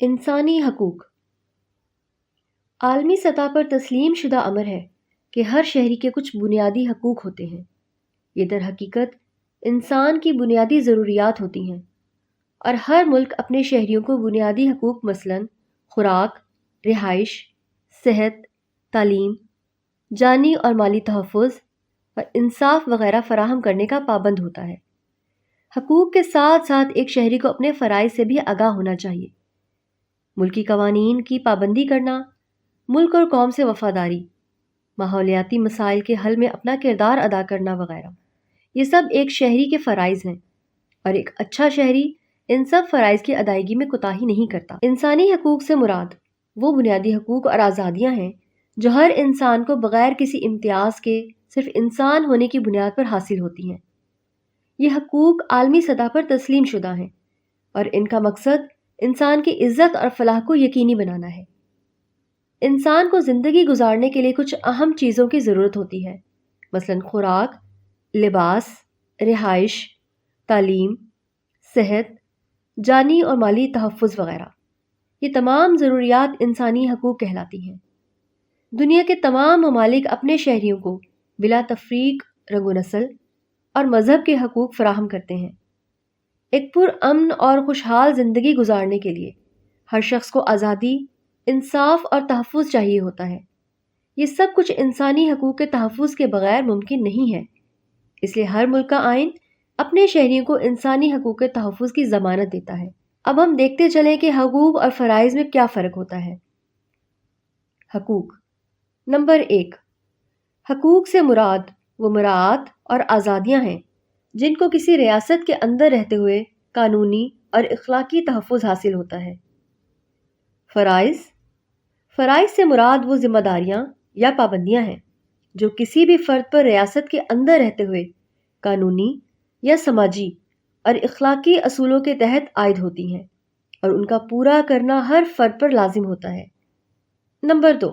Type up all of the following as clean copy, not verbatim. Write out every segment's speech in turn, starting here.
انسانی حقوق عالمی سطح پر تسلیم شدہ امر ہے کہ ہر شہری کے کچھ بنیادی حقوق ہوتے ہیں۔ یہ در حقیقت انسان کی بنیادی ضروریات ہوتی ہیں اور ہر ملک اپنے شہریوں کو بنیادی حقوق مثلاً خوراک، رہائش، صحت، تعلیم، جانی اور مالی تحفظ اور انصاف وغیرہ فراہم کرنے کا پابند ہوتا ہے۔ حقوق کے ساتھ ساتھ ایک شہری کو اپنے فرائض سے بھی آگاہ ہونا چاہیے۔ ملکی قوانین کی پابندی کرنا، ملک اور قوم سے وفاداری، ماحولیاتی مسائل کے حل میں اپنا کردار ادا کرنا وغیرہ، یہ سب ایک شہری کے فرائض ہیں اور ایک اچھا شہری ان سب فرائض کی ادائیگی میں کوتاہی نہیں کرتا۔ انسانی حقوق سے مراد وہ بنیادی حقوق اور آزادیاں ہیں جو ہر انسان کو بغیر کسی امتیاز کے صرف انسان ہونے کی بنیاد پر حاصل ہوتی ہیں۔ یہ حقوق عالمی سطح پر تسلیم شدہ ہیں اور ان کا مقصد انسان کی عزت اور فلاح کو یقینی بنانا ہے۔ انسان کو زندگی گزارنے کے لیے کچھ اہم چیزوں کی ضرورت ہوتی ہے، مثلاً خوراک، لباس، رہائش، تعلیم، صحت، جانی اور مالی تحفظ وغیرہ۔ یہ تمام ضروریات انسانی حقوق کہلاتی ہیں۔ دنیا کے تمام ممالک اپنے شہریوں کو بلا تفریق رنگ و نسل اور مذہب کے حقوق فراہم کرتے ہیں۔ ایک پرامن اور خوشحال زندگی گزارنے کے لیے ہر شخص کو آزادی، انصاف اور تحفظ چاہیے ہوتا ہے۔ یہ سب کچھ انسانی حقوق کے تحفظ کے بغیر ممکن نہیں ہے۔ اس لیے ہر ملک کا آئین اپنے شہریوں کو انسانی حقوق کے تحفظ کی ضمانت دیتا ہے۔ اب ہم دیکھتے چلیں کہ حقوق اور فرائض میں کیا فرق ہوتا ہے۔ حقوق نمبر 1، حقوق سے مراد وہ مراعات اور آزادیاں ہیں جن کو کسی ریاست کے اندر رہتے ہوئے قانونی اور اخلاقی تحفظ حاصل ہوتا ہے۔ فرائض سے مراد وہ ذمہ داریاں یا پابندیاں ہیں جو کسی بھی فرد پر ریاست کے اندر رہتے ہوئے قانونی یا سماجی اور اخلاقی اصولوں کے تحت عائد ہوتی ہیں اور ان کا پورا کرنا ہر فرد پر لازم ہوتا ہے۔ نمبر 2،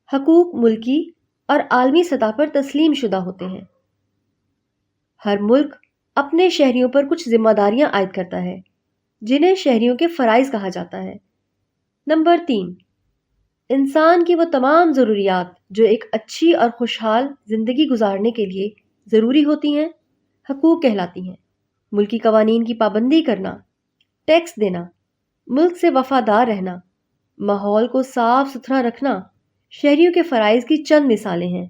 حقوق ملکی اور عالمی سطح پر تسلیم شدہ ہوتے ہیں۔ ہر ملک اپنے شہریوں پر کچھ ذمہ داریاں عائد کرتا ہے جنہیں شہریوں کے فرائض کہا جاتا ہے۔ نمبر 3، انسان کی وہ تمام ضروریات جو ایک اچھی اور خوشحال زندگی گزارنے کے لیے ضروری ہوتی ہیں حقوق کہلاتی ہیں۔ ملکی قوانین کی پابندی کرنا، ٹیکس دینا، ملک سے وفادار رہنا، ماحول کو صاف ستھرا رکھنا شہریوں کے فرائض کی چند مثالیں ہیں۔